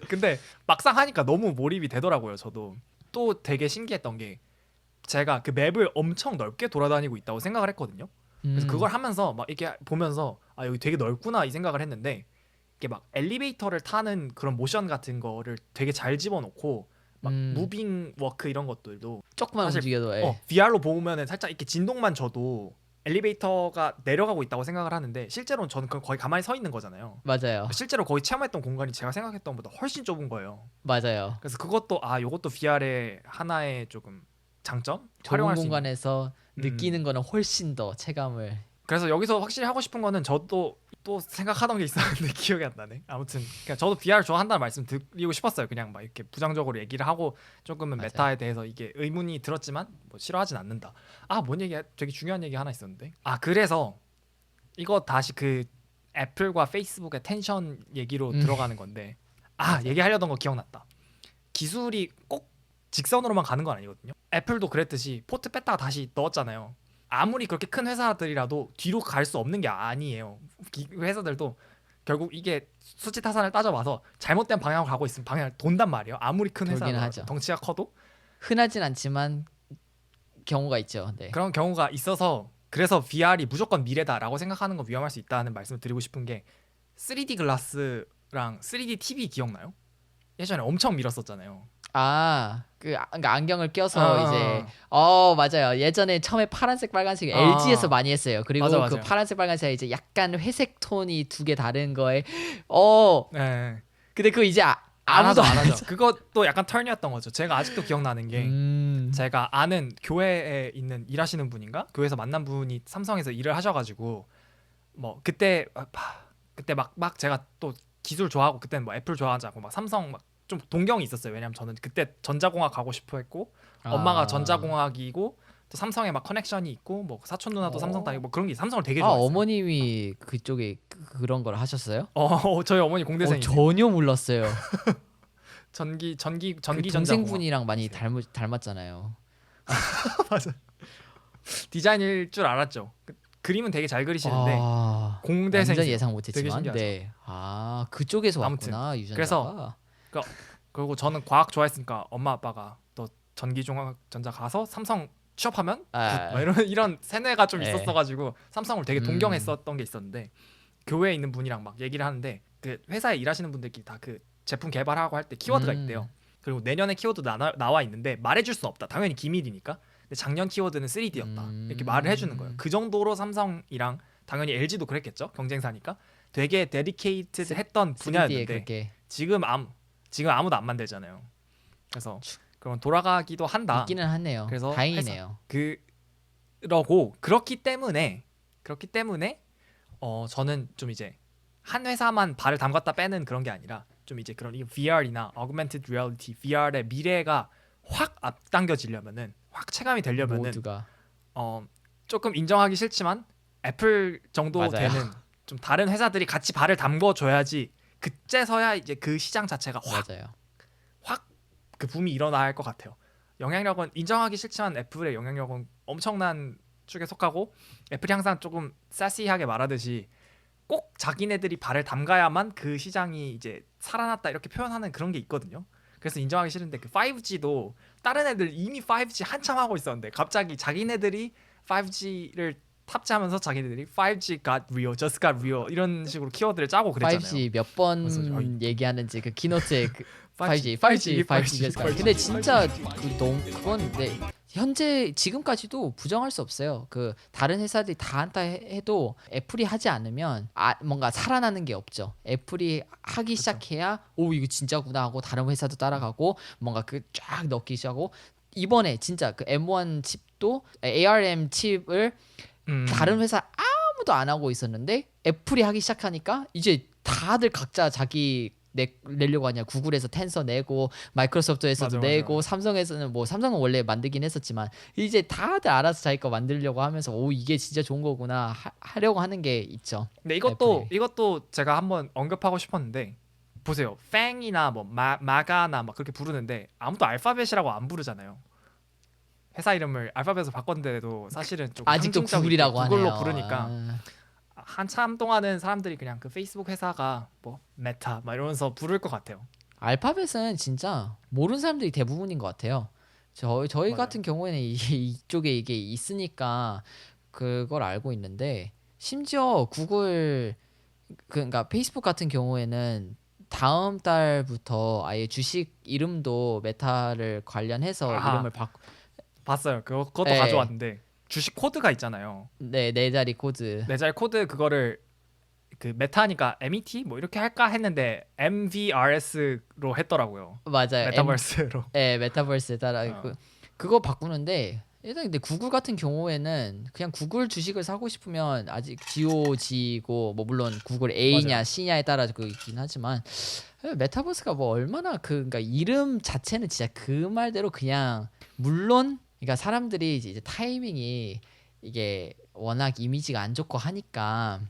근데 막상 하니까 너무 몰입이 되더라고요. 저도 또 되게 신기했던 게 제가 그 맵을 엄청 넓게 돌아다니고 있다고 생각을 했거든요. 그래서 그걸 하면서 막 이렇게 보면서 아 여기 되게 넓구나 이 생각을 했는데 이게 막 엘리베이터를 타는 그런 모션 같은 거를 되게 잘 집어넣고 막 무빙 워크 이런 것들도 조금만 사실 움직여도 VR로 보면은 살짝 이렇게 진동만 줘도 엘리베이터가 내려가고 있다고 생각을 하는데 실제로는 저는 그건 거의 가만히 서 있는 거잖아요. 맞아요. 실제로 거의 체험했던 공간이 제가 생각했던 것보다 훨씬 좁은 거예요. 맞아요. 그래서 그것도 요것도 VR의 하나의 조금 장점? 좁은 활용할 수 있는. 공간에서 느끼는 거는 훨씬 더 체감을. 그래서 여기서 확실히 하고 싶은 거는 저도 또 생각하던 게 있었는데 기억이 안 나네. 아무튼 그냥 저도 VR 좋아한다는 말씀 드리고 싶었어요. 그냥 막 이렇게 부정적으로 얘기를 하고 조금은 맞아요. 메타에 대해서 이게 의문이 들었지만 뭐 싫어하진 않는다. 뭔 얘기 되게 중요한 얘기 하나 있었는데. 그래서 이거 다시 그 애플과 페이스북의 텐션 얘기로 들어가는 건데 얘기하려던 거 기억났다. 기술이 꼭 직선으로만 가는 건 아니거든요. 애플도 그랬듯이 포트 뺐다가 다시 넣었잖아요. 아무리 그렇게 큰 회사들이라도 뒤로 갈 수 없는 게 아니에요. 회사들도 결국 이게 수치 타산을 따져봐서 잘못된 방향으로 가고 있으면 방향을 돈단 말이에요. 아무리 큰 돌긴 회사도 하죠. 덩치가 커도 흔하진 않지만 경우가 있죠. 네. 그런 경우가 있어서 그래서 VR이 무조건 미래다라고 생각하는 건 위험할 수 있다는 말씀을 드리고 싶은 게 3D 글라스랑 3D TV 기억나요? 예전에 엄청 밀었었잖아요. 그러니까 안경을 껴서 이제 맞아요. 예전에 처음에 파란색 빨간색 LG에서 많이 했어요. 그리고 맞아, 그 맞아요. 파란색 빨간색 이제 약간 회색 톤이 두 개 다른 거에 네. 근데 그거 이제 안 아무도 하죠. 그것도 약간 턴이었던 거죠. 제가 아직도 기억나는 게 제가 아는 교회에 있는 일하시는 분인가 교회에서 만난 분이 삼성에서 일을 하셔가지고 뭐 그때 막 제가 또 기술 좋아하고 그때는 뭐 애플 좋아하지 않고 막 삼성 막 좀 동경이 있었어요. 왜냐면 저는 그때 전자공학 가고 싶어 했고 엄마가 전자공학이고 또 삼성에 막 커넥션이 있고 뭐 사촌 누나도 삼성 다니고 뭐 그런 게 삼성을 되게 좋아했어요. 어머님이 그쪽에 그런 걸 하셨어요? 저희 어머니 공대생이세요. 전혀 몰랐어요. 전기 그 전자공학. 동생분이랑 많이 닮았잖아요. 맞아. 디자인일 줄 알았죠. 그림은 되게 잘 그리시는데 공대생 완전 예상 되게 못했지만 신기하죠. 네. 그쪽에서 아무튼, 왔구나 유전자가. 그래서 그리고 저는 과학 좋아했으니까 엄마 아빠가 또 전기종합 전자 가서 삼성 취업하면 막 이런 세뇌가 좀 있었어가지고 삼성을 되게 동경했었던 게 있었는데 교회에 있는 분이랑 막 얘기를 하는데 그 회사에 일하시는 분들끼리 다 그 제품 개발하고 할 때 키워드가 있대요. 그리고 내년에 키워드 나와 있는데 말해줄 수 없다. 당연히 기밀이니까. 근데 작년 키워드는 3D였다. 이렇게 말을 해주는 거예요. 그 정도로 삼성이랑 당연히 LG도 그랬겠죠. 경쟁사니까. 되게 데디케이트했던 분야였는데 지금 아무도 안 만들잖아요. 그래서 그런 돌아가기도 한다. 있기는 하네요. 그래서 다행이네요. 그러고 그렇기 때문에 저는 좀 이제 한 회사만 발을 담갔다 빼는 그런 게 아니라 좀 이제 그런 VR이나 Augmented Reality, VR의 미래가 확 앞당겨지려면은 확 체감이 되려면은 모두가 조금 인정하기 싫지만 애플 정도 맞아요. 되는 좀 다른 회사들이 같이 발을 담궈줘야지 그때서야 이제 그 시장 자체가 맞아요. 확 그 붐이 일어날 것 같아요. 영향력은 인정하기 싫지만 애플의 영향력은 엄청난 축에 속하고 애플이 항상 조금 사시하게 말하듯이 꼭 자기네들이 발을 담가야만 그 시장이 이제 살아났다 이렇게 표현하는 그런 게 있거든요. 그래서 인정하기 싫은데 그 5G도 다른 애들 이미 5G 한참 하고 있었는데 갑자기 자기네들이 5G를 탑재하면서 자기네들이 5G got real, just got real 이런 식으로 키워드를 짜고 그랬잖아요. 5G 몇 번 그래서 얘기하는지 그 키노트에 5G. 5G. 근데 진짜 그건 현재 지금까지도 부정할 수 없어요. 그 다른 회사들이 다 한다 해도 애플이 하지 않으면 뭔가 살아나는 게 없죠. 애플이 하기 시작해야 이거 진짜구나 하고 다른 회사도 따라가고 뭔가 그 쫙 넣기 시작하고 이번에 진짜 그 M1 칩도 ARM 칩을 다른 회사 아무도 안 하고 있었는데 애플이 하기 시작하니까 이제 다들 각자 자기 내려고 하냐. 구글에서 텐서 내고 마이크로소프트에서도 내고 삼성에서는 삼성은 원래 만들긴 했었지만 이제 다들 알아서 자기 거 만들려고 하면서 이게 진짜 좋은 거구나 하려고 하는 게 있죠. 근데 이것도 제가 한번 언급하고 싶었는데 보세요. 팽이나 뭐 마가나 막 그렇게 부르는데 아무도 알파벳이라고 안 부르잖아요. 회사 이름을 알파벳으로 바꿨는데도 사실은 좀 아직도 구글이라고 구글로 하네요. 부르니까 한참 동안은 사람들이 그냥 그 페이스북 회사가 뭐 메타 막 이러면서 부를 것 같아요. 알파벳은 진짜 모르는 사람들이 대부분인 것 같아요. 저희 맞아요. 같은 경우에는 이쪽에 이게 있으니까 그걸 알고 있는데 심지어 구글 그러니까 페이스북 같은 경우에는 다음 달부터 아예 주식 이름도 메타를 관련해서 아하 이름을 바꾸 봤어요. 그것도 네, 가져왔는데 주식 코드가 있잖아요. 네 자리 코드. 네 자리 코드 그거를 그 메타니까 MET 뭐 이렇게 할까 했는데 MVRS로 했더라고요. 맞아요. 메타버스로. 메타버스에 따라 어, 그거 바꾸는데 일단 근데 구글 같은 경우에는 그냥 구글 주식을 사고 싶으면 아직 GOG고 뭐 물론 구글 A냐 맞아요. C냐에 따라 그 있긴 하지만 메타버스가 뭐 얼마나 그러니까 이름 자체는 진짜 그 말대로 그냥 물론 그러니까 사람들이 이제 타이밍이 이게 워낙 이미지가 안 좋고 하니까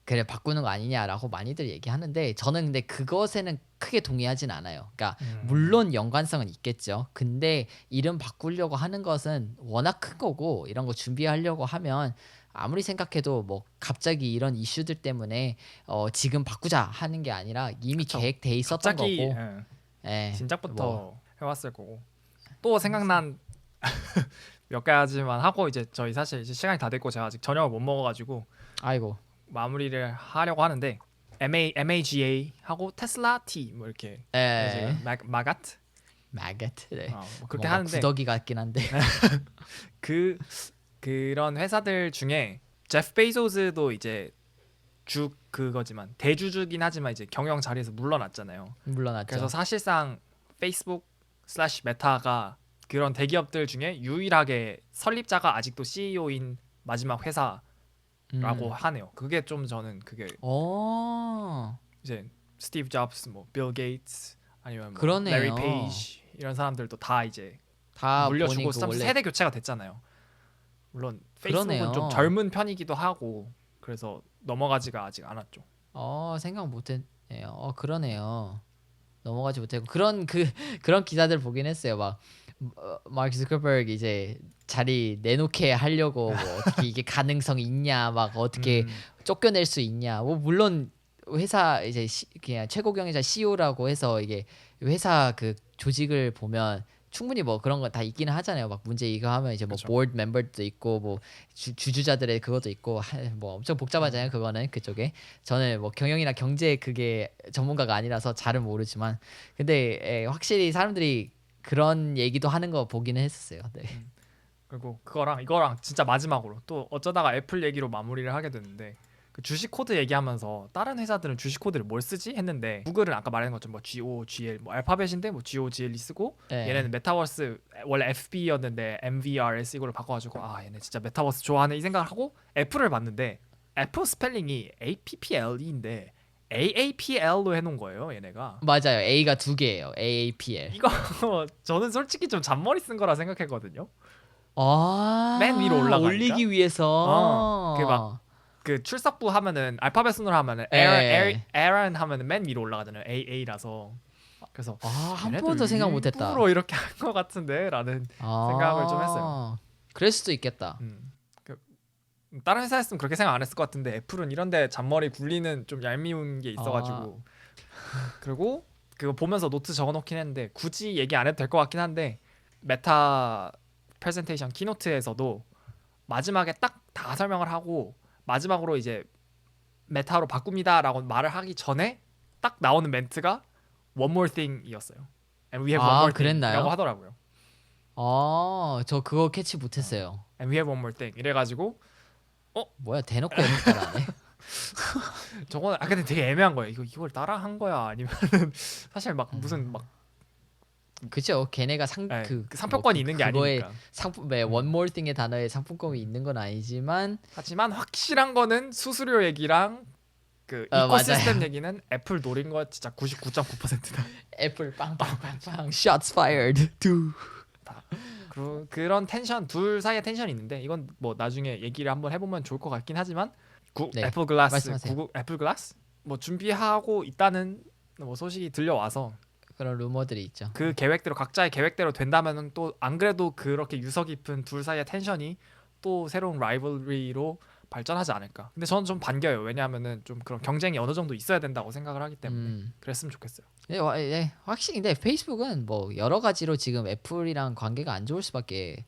그래 바꾸는 거 아니냐라고 많이들 얘기하는데 저는 근데 그것에는 크게 동의하진 않아요. 그러니까 음, 물론 연관성은 있겠죠. 근데 이름 바꾸려고 하는 것은 워낙 큰 거고 이런 거 준비하려고 하면 아무리 생각해도 뭐 갑자기 이런 이슈들 때문에 지금 바꾸자 하는 게 아니라 이미 그쵸. 계획돼 있었던 갑자기 거고 뭐 진작부터 해왔을 거고 또 생각난 몇 가지만 하고 이제 저희 사실 이제 시간이 다 됐고 제가 아직 저녁을 못 먹어가지고 아이고 마무리를 하려고 하는데 MAGA 하고 테슬라 T 뭐 이렇게 에 해가지고 마가트 마겟 네. 뭐 그렇게 뭔가 하는데 구더기 같긴 한데 그 그런 회사들 중에 제프 베이조스도 이제 주 그거지만 대주주긴 하지만 이제 경영 자리에서 물러났잖아요. 그래서 물러났죠. 사실상 페이스북 슬래시 메타가 그런 대기업들 중에 유일하게 설립자가 아직도 CEO인 마지막 회사라고 음. 하네요. 그게 좀 저는 그게 어 이제 스티브 잡스, 뭐빌 게이츠 아니면 뭐 레리 그러네요. 페이지 이런 사람들도 다 이제 다 본인 물려주고 그 좀 원래 세대 교체가 됐잖아요. 물론 페이스북은 좀 그러네요. 젊은 편이기도 하고 그래서 넘어가지가 아직 않았죠. 생각 못했네요. 그러네요. 넘어가지 못했고 그런 그런 기사들 보긴 했어요. 막 마크 zuckerberg 이제 자리 내놓게 하려고 뭐 어떻게 이게 가능성이 있냐, 막 어떻게 음, 쫓겨낼 수 있냐. 뭐 물론 회사 이제 그냥 최고 경영자 CEO라고 해서 이게 회사 그 조직을 보면 충분히 뭐 그런 거 다 있기는 하잖아요. 막 문제 이거 하면 이제 뭐 그렇죠. 보드 멤버도 있고 뭐 주주자들의 그것도 있고 뭐 엄청 복잡하잖아요. 그거는 그쪽에 저는 뭐 경영이나 경제 그게 전문가가 아니라서 잘은 모르지만 근데 확실히 사람들이 그런 얘기도 하는 거 보기는 했었어요. 네. 그리고 그거랑 이거랑 진짜 마지막으로 또 어쩌다가 애플 얘기로 마무리를 하게 됐는데 그 주식 코드 얘기하면서 다른 회사들은 주식 코드를 뭘 쓰지 했는데 구글은 아까 말한 것처럼 뭐 GOGL 뭐 알파벳인데 뭐 GOGL이 쓰고 네. 얘네는 메타버스 원래 FB였는데 MVRS 이걸로 바꿔가지고 아 얘네 진짜 메타버스 좋아하네 이 생각을 하고 애플을 봤는데 애플 스펠링이 APPLE인데 AAPL로 해놓은 거예요 얘네가. 맞아요. A가 두 개예요. AAPL. 이거 저는 솔직히 좀 잔머리 쓴 거라 생각했거든요. 맨 위로 아, 올라가니까 올리기 그 막 위해서. 그 출석부 하면은 알파벳 순으로 하면은 예. 에런 하면은 맨 위로 올라가잖아요. AA라서 그래서 한 얘네도 번도 생각 못 했다. 일부러 이렇게 한 것 같은데라는 생각을 좀 했어요. 그럴 수도 있겠다. 그 다른 회사였으면 그렇게 생각 안 했을 것 같은데 애플은 이런데 잔머리 굴리는 좀 얄미운 게 아, 있어가지고 그리고 그거 보면서 노트 적어놓긴 했는데 굳이 얘기 안 해도 될 것 같긴 한데 메타 프레젠테이션 키노트에서도 마지막에 딱 다 설명을 하고 마지막으로 이제 메타로 바꿉니다라고 말을 하기 전에 딱 나오는 멘트가 One more thing이었어요. And we have one more thing이라고 그랬나요? 하더라고요. 저 그거 캐치 못했어요. And we have one more thing 이래가지고 뭐야, 대놓고 애는 따라하네. 저거는 근데 되게 애매한 거예요. 이걸 따라 한 거야 아니면 사실 막 무슨 막 그죠? 걔네가 그 상표권이 있는 게 그거에 아니니까. one more thing의 단어에 상품권이 있는 건 아니지만, 하지만 확실한 거는 수수료 얘기랑 그 이코시스템 맞아요. 얘기는 애플 노린 거 진짜 99.9%다. 애플 빵빵빵빵, shots fired. 두. 그런 텐션 둘 사이에 텐션이 있는데 이건 뭐 나중에 얘기를 한번 해보면 좋을 것 같긴 하지만 네, 애플 글라스 말씀하세요. 구글 애플 글라스 뭐 준비하고 있다는 뭐 소식이 들려와서 그런 루머들이 있죠. 그 계획대로 각자의 계획대로 된다면은 또 안 그래도 그렇게 유서 깊은 둘 사이의 텐션이 또 새로운 라이벌리로 발전하지 않을까. 근데 저는 좀 반겨요. 왜냐하면은 좀 그런 경쟁이 어느 정도 있어야 된다고 생각을 하기 때문에 그랬으면 좋겠어요. 확실히 근데 페이스북은 뭐 여러 가지로 지금 애플이랑 관계가 안 좋을 수밖에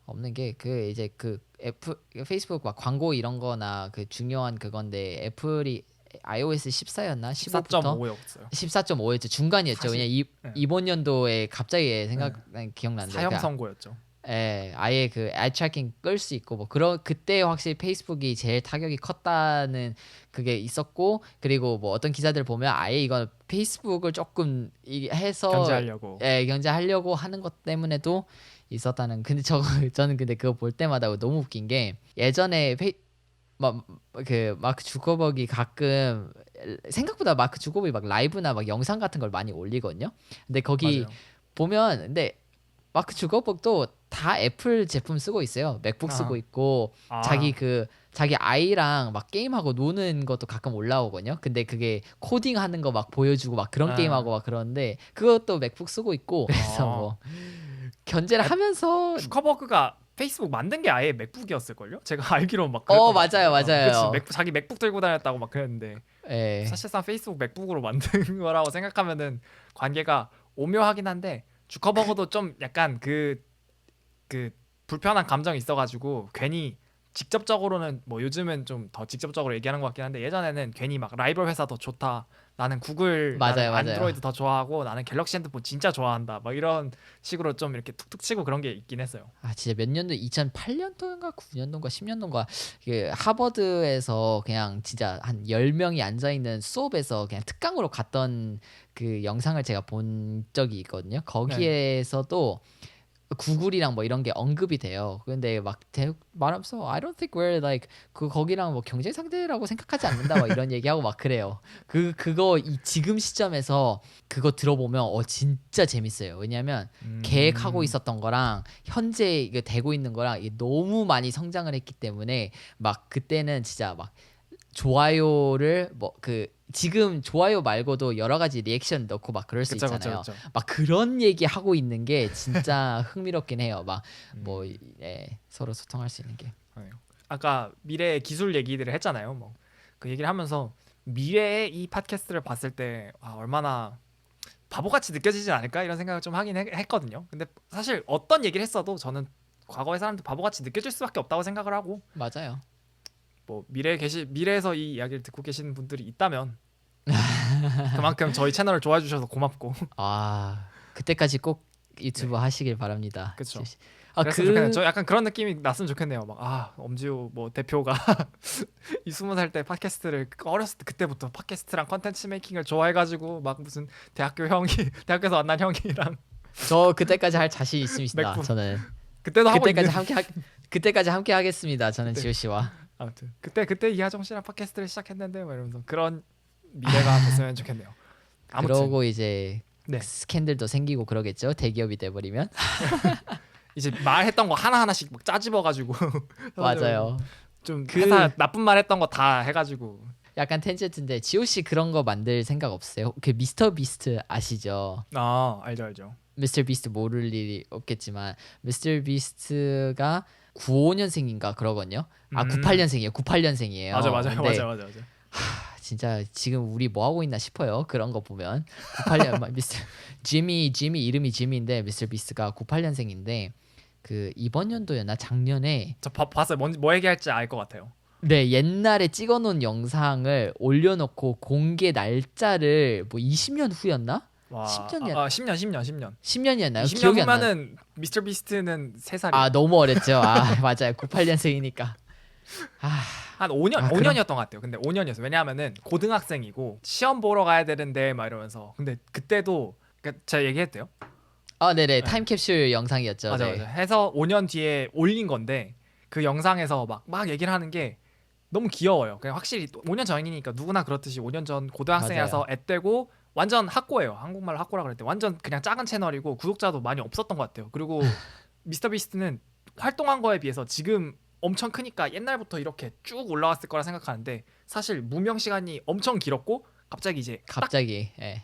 없는 게 그 이제 그 애플 페이스북 막 광고 이런 거나 그 중요한 그건데 애플이 iOS 14였나 15부터 14.5였어요. 14.5였죠. 중간이었죠. 사실, 왜냐 네. 이번 연도에 갑자기 기억나는데 사형 선고였죠. 아예 그 ad tracking 끌 수 있고 뭐 그런 그때 확실히 페이스북이 제일 타격이 컸다는 그게 있었고 그리고 뭐 어떤 기사들 보면 아예 이건 페이스북을 조금 해서 견제하려고. 견제하려고 하는 것 때문에도 있었다는. 근데 저는 근데 그거 볼 때마다 너무 웃긴 게 예전에 그 마크 주커버기 가끔 생각보다 마크 주커버기 막 라이브나 막 영상 같은 걸 많이 올리거든요. 근데 거기 맞아요. 보면 근데 마크 주커버그도 다 애플 제품 쓰고 있어요. 맥북 쓰고 있고 아. 자기 아이랑 막 게임하고 노는 것도 가끔 올라오거든요. 근데 그게 코딩하는 거 막 보여주고 막 그런 게임하고 막 그러는데 그것도 맥북 쓰고 있고 그래서 뭐 견제를 하면서 주커버그가 페이스북 만든 게 아예 맥북이었을걸요? 제가 알기로 막 그랬던 것 맞아요. 같아요. 그치, 자기 맥북 들고 다녔다고 막 그랬는데 예. 사실상 페이스북 맥북으로 만든 거라고 생각하면은 관계가 오묘하긴 한데 주커버그도 좀 약간 그 불편한 감정이 있어가지고 괜히 직접적으로는 뭐 요즘은 좀 더 직접적으로 얘기하는 것 같긴 한데 예전에는 괜히 막 라이벌 회사 더 좋다. 나는 구글, 나는 맞아요. 안드로이드 더 좋아하고 나는 갤럭시 핸드폰 진짜 좋아한다. 막 이런 식으로 좀 이렇게 툭툭 치고 그런 게 있긴 했어요. 진짜 몇 년도 2008년도인가 9년도인가 10년도인가 그 하버드에서 그냥 진짜 한 10명이 앉아 있는 수업에서 그냥 특강으로 갔던 그 영상을 제가 본 적이 있거든요. 거기에서도 구글이랑 뭐 이런 게 언급이 돼요. 근데 막 말하면서 I don't think we're like 거기랑 뭐 경쟁 상대라고 생각하지 않는다 막 이런 얘기하고 막 그래요. 그거 지금 시점에서 그거 들어보면 진짜 재밌어요. 왜냐면 계획하고 있었던 거랑 현재 이게 되고 있는 거랑 이게 너무 많이 성장을 했기 때문에 막 그때는 진짜 막 좋아요를 뭐 지금 좋아요 말고도 여러 가지 리액션 넣고 막 그럴 수 그쵸, 있잖아요. 그쵸. 막 그런 얘기 하고 있는 게 진짜 흥미롭긴 해요. 막 뭐 서로 소통할 수 있는 게. 아까 미래의 기술 얘기들을 했잖아요. 뭐 그 얘기를 하면서 미래의 이 팟캐스트를 봤을 때 얼마나 바보같이 느껴지지 않을까 이런 생각을 좀 하긴 했거든요. 근데 사실 어떤 얘기를 했어도 저는 과거의 사람들 바보같이 느껴질 수밖에 없다고 생각을 하고 맞아요. 뭐 미래에서 이 이야기를 듣고 계시는 분들이 있다면 그만큼 저희 채널을 좋아해 주셔서 고맙고 그때까지 꼭 유튜브 하시길 바랍니다. 그렇죠. 그랬으면 좋겠네요. 저 약간 그런 느낌이 났으면 좋겠네요. 막 엄지우 뭐 대표가 이 20살 때 팟캐스트를 어렸을 때 그때부터 팟캐스트랑 컨텐츠 메이킹을 좋아해가지고 막 무슨 대학교에서 만난 형이랑 저 그때까지 할 자신 있습니다. 저는 그때까지 함께 하겠습니다. 저는 지호 씨와. 아무튼 그때 이하정 씨랑 팟캐스트를 시작했는데 막 이러면서 그런 미래가 됐으면 좋겠네요. 아무튼. 그러고 이제 스캔들도 생기고 그러겠죠. 대기업이 돼버리면. 이제 말했던 거 하나하나씩 막 짜집어가지고 맞아요. 좀 회사 나쁜 말 했던 거 다 해가지고 약간 텐젠트인데 지호 씨 그런 거 만들 생각 없어요? 그 미스터 비스트 아시죠? 알죠. 미스터 비스트 모를 일이 없겠지만 미스터 비스트가 95년생인가 그러거든요. 98년생이에요. 98년생이에요. 맞아요. 진짜 지금 우리 뭐 하고 있나 싶어요. 그런 거 보면 98년 미스터 지미 이름이 지미인데 미스터 비스트가 98년생인데 그 이번 연도였나 작년에 저 봤어요. 뭐 얘기할지 알 것 같아요. 네, 옛날에 찍어놓은 영상을 올려놓고 공개 날짜를 뭐 20년 후였나? 10년이었나요? 20년 기억이 안 나요. 후면은 미스터 비스트는 3살이에요. 너무 어렸죠. 맞아요. 98년생이니까. 한 5년이었던 것 같아요. 근데 5년이었어요. 왜냐하면은 고등학생이고 시험 보러 가야 되는데 막 이러면서 근데 그때도 그러니까 제가 얘기했대요. 네네. 타임캡슐 영상이었죠. 맞아. 해서 5년 뒤에 올린 건데 그 영상에서 막 얘기를 하는 게 너무 귀여워요. 그냥 확실히 5년 전이니까 누구나 그렇듯이 5년 전 고등학생이라서 앳되고 완전 학고예요. 한국말로 학고라 그랬대. 완전 그냥 작은 채널이고 구독자도 많이 없었던 것 같아요. 그리고 미스터 비스트는 활동한 거에 비해서 지금 엄청 크니까 옛날부터 이렇게 쭉 올라왔을 거라 생각하는데 사실 무명 시간이 엄청 길었고 갑자기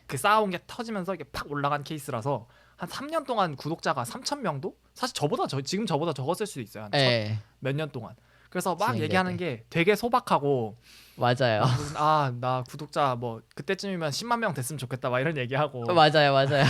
그 쌓아온 게 터지면서 이게 팍 올라간 케이스라서 한 3년 동안 구독자가 3,000명도? 사실 지금 저보다 적었을 수도 있어요. 몇 년 동안. 그래서 막 진행될 얘기하는 때. 게 되게 소박하고 맞아요. 막 무슨 나 구독자 뭐 그때쯤이면 10만 명 됐으면 좋겠다 막 이런 얘기하고 맞아요, 맞아요.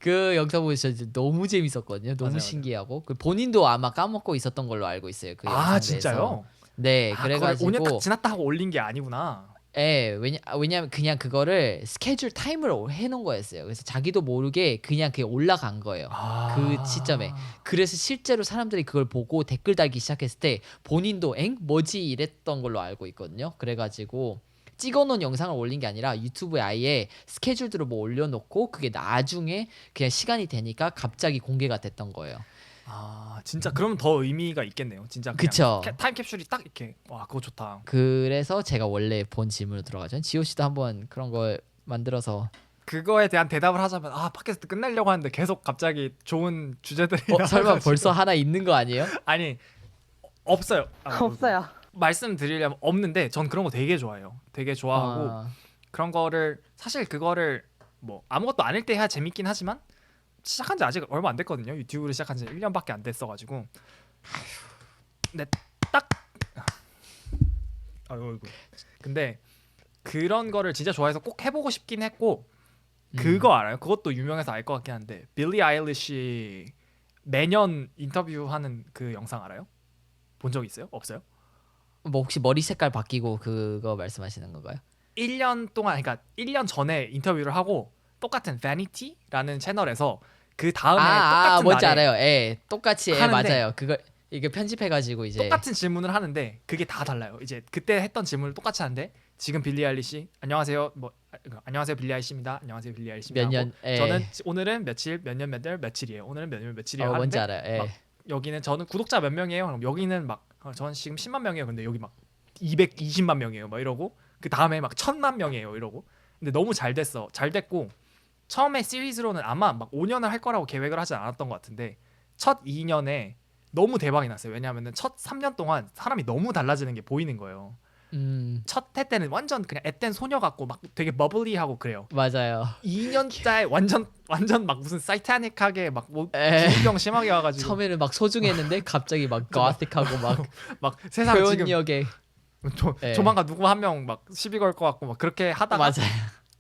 그 영상 보시죠. 진짜 너무 재밌었거든요. 너무 맞아요, 맞아요. 신기하고 그 본인도 아마 까먹고 있었던 걸로 알고 있어요. 그 아 영상대에서. 진짜요? 네, 아 그걸 5년 딱 그래가지고 지났다 하고 올린 게 아니구나. 왜냐면 그냥 그거를 스케줄 타임을 해놓은 거였어요. 그래서 자기도 모르게 그냥 그게 올라간 거예요. 그 시점에. 아, 그래서 실제로 사람들이 그걸 보고 댓글 달기 시작했을 때 본인도 엥? 뭐지? 이랬던 걸로 알고 있거든요. 그래가지고 찍어놓은 영상을 올린 게 아니라 유튜브에 아예 스케줄들을 뭐 올려놓고 그게 나중에 그냥 시간이 되니까 갑자기 공개가 됐던 거예요. 진짜 그러면 더 의미가 있겠네요. 진짜 그냥 그쵸? 타임캡슐이 딱 이렇게 와 그거 좋다. 그래서 제가 원래 본 질문으로 들어가죠. 지호 씨도 한번 그런 걸 만들어서 그거에 대한 대답을 하자면 팟캐스트 끝내려고 하는데 계속 갑자기 좋은 주제들이 설마 나와가지고 벌써 하나 있는 거 아니에요? 아니 없어요. 없어요. 말씀드리려면 없는데 전 그런 거 되게 좋아해요. 되게 좋아하고 아, 그런 거를 사실 그거를 뭐 아무것도 아닐 때 해야 재밌긴 하지만 시작한 지 아직 얼마 안 됐거든요. 유튜브를 시작한 지 1년밖에 안 됐어가지고 근데 딱 아이고 근데 그런 거를 진짜 좋아해서 꼭 해보고 싶긴 했고 그거 알아요? 그것도 유명해서 알 것 같긴 한데 빌리 아일리시 매년 인터뷰하는 그 영상 알아요? 본 적 있어요? 없어요? 뭐 혹시 머리 색깔 바뀌고 그거 말씀하시는 건가요? 1년 동안 그러니까 1년 전에 인터뷰를 하고 똑같은 Vanity라는 채널에서 그 다음에 똑같은 뭔지 날에 알아요. 똑같이 하는데 맞아요. 그거 이게 편집해가지고 이제 똑같은 질문을 하는데 그게 다 달라요. 이제 그때 했던 질문을 똑같이 하는데 지금 빌리 아일리시 안녕하세요 안녕하세요 빌리 아일리시입니다. 안녕하세요 빌리 아일리시입니다. 몇 년, 저는 오늘은 며칠 몇 년 몇 월 며칠이에요. 오늘은 몇 년 며칠이에요. 뭔지 하는데 알아요. 막 여기는 저는 구독자 몇 명이에요. 그럼 여기는 막 저는 지금 10만 명이에요. 근데 여기 막 220만 명이에요. 막 이러고 그 다음에 막 1000만 명이에요. 이러고 근데 너무 잘 됐어. 잘 됐고 처음에 시리즈로는 아마 막 5년을 할 거라고 계획을 하지 않았던 것 같은데 첫 2년에 너무 대박이 났어요. 왜냐하면 첫 3년 동안 사람이 너무 달라지는 게 보이는 거예요. 첫 해 때는 완전 그냥 앳된 소녀 같고 막 되게 버블리하고 그래요. 맞아요. 2년짜리 완전 막 무슨 사이타닉하게 막뭐 에. 기병 심하게 와가지고 처음에는 막 소중했는데 갑자기 막 고틱하고 막 세상 지금 표현력에 조만간 누구 한 명 막 시비 걸 것 같고 막 그렇게 하다가 맞아요.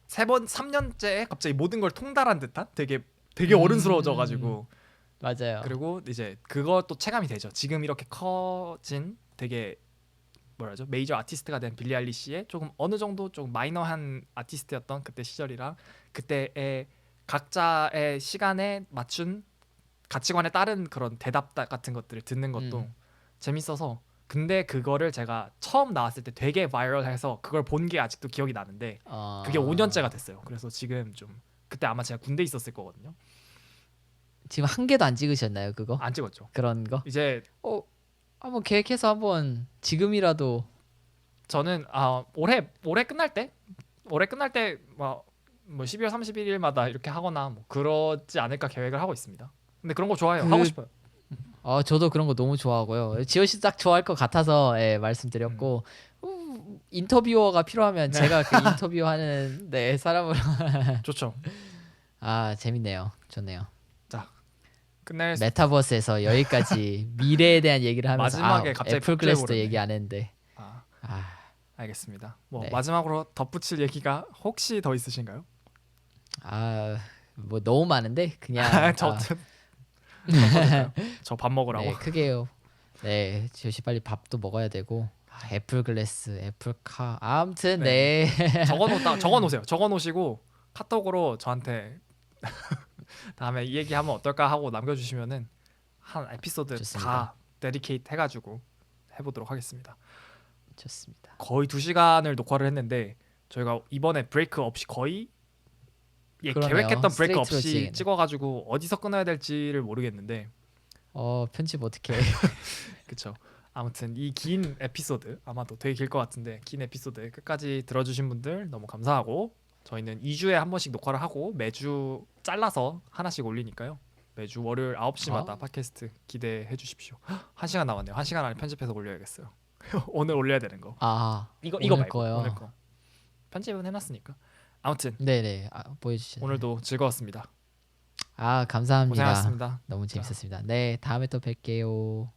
3년째에 갑자기 모든 걸 통달한 듯한 되게 어른스러워져가지고 맞아요. 그리고 이제 그것도 체감이 되죠. 지금 이렇게 커진 되게 뭐라죠 메이저 아티스트가 된 빌리 아일리시의 조금 어느 정도 좀 마이너한 아티스트였던 그때 시절이랑 그때의 각자의 시간에 맞춘 가치관에 따른 그런 대답 같은 것들을 듣는 것도 재밌어서 근데 그거를 제가 처음 나왔을 때 되게 바이럴해서 그걸 본 게 아직도 기억이 나는데 그게 5년째가 됐어요. 그래서 지금 좀 그때 아마 제가 군대 있었을 거거든요. 지금 한 개도 안 찍으셨나요? 그거? 안 찍었죠. 그런 거? 이제 한번 계획해서 한번 지금이라도 저는 올해 끝날 때 뭐 12월 31일마다 이렇게 하거나 뭐 그러지 않을까 계획을 하고 있습니다. 근데 그런 거 좋아해요. 하고 싶어요. 저도 그런 거 너무 좋아하고요. 지호 씨 딱 좋아할 것 같아서 말씀드렸고 인터뷰어가 필요하면 제가 그 인터뷰하는 사람으로 좋죠. 재밌네요. 좋네요. 자 끝낼 메타버스에서 여기까지 미래에 대한 얘기를 하면서 마지막에 갑자기 애플 폭주해 글래스도 버렸네. 얘기 안 했는데 알겠습니다. 뭐 네. 마지막으로 덧붙일 얘기가 혹시 더 있으신가요? 뭐 너무 많은데 그냥 저 밥 먹으라고. 네, 크게요. 네, 지호 씨 빨리 밥도 먹어야 되고 애플 글래스, 애플카 아무튼 네. 적어놓으세요. 적어놓으시고 카톡으로 저한테 다음에 이 얘기하면 어떨까 하고 남겨주시면은 한 에피소드 좋습니다. 다 데디케이트 해가지고 해보도록 하겠습니다. 좋습니다. 거의 2시간을 녹화를 했는데 저희가 이번에 브레이크 없이 거의 그러네요. 계획했던 브레이크 스트레이트로 없이 진행했네. 찍어가지고 어디서 끊어야 될지를 모르겠는데 편집 어떻게? 그쵸. 아무튼 이 긴 에피소드 아마도 되게 길 것 같은데 긴 에피소드 끝까지 들어주신 분들 너무 감사하고 저희는 2주에 한 번씩 녹화를 하고 매주 잘라서 하나씩 올리니까요. 매주 월요일 9시마다 팟캐스트 기대해 주십시오. 1시간 남았네요. 1시간 안에 편집해서 올려야겠어요. 오늘 올려야 되는 거. 이거 오늘 말고 거요. 오늘 거. 편집은 해놨으니까. 아무튼 네네 보여주시죠. 오늘도 즐거웠습니다. 감사합니다. 고생하셨습니다. 너무 재밌었습니다. 네, 다음에 또 뵐게요.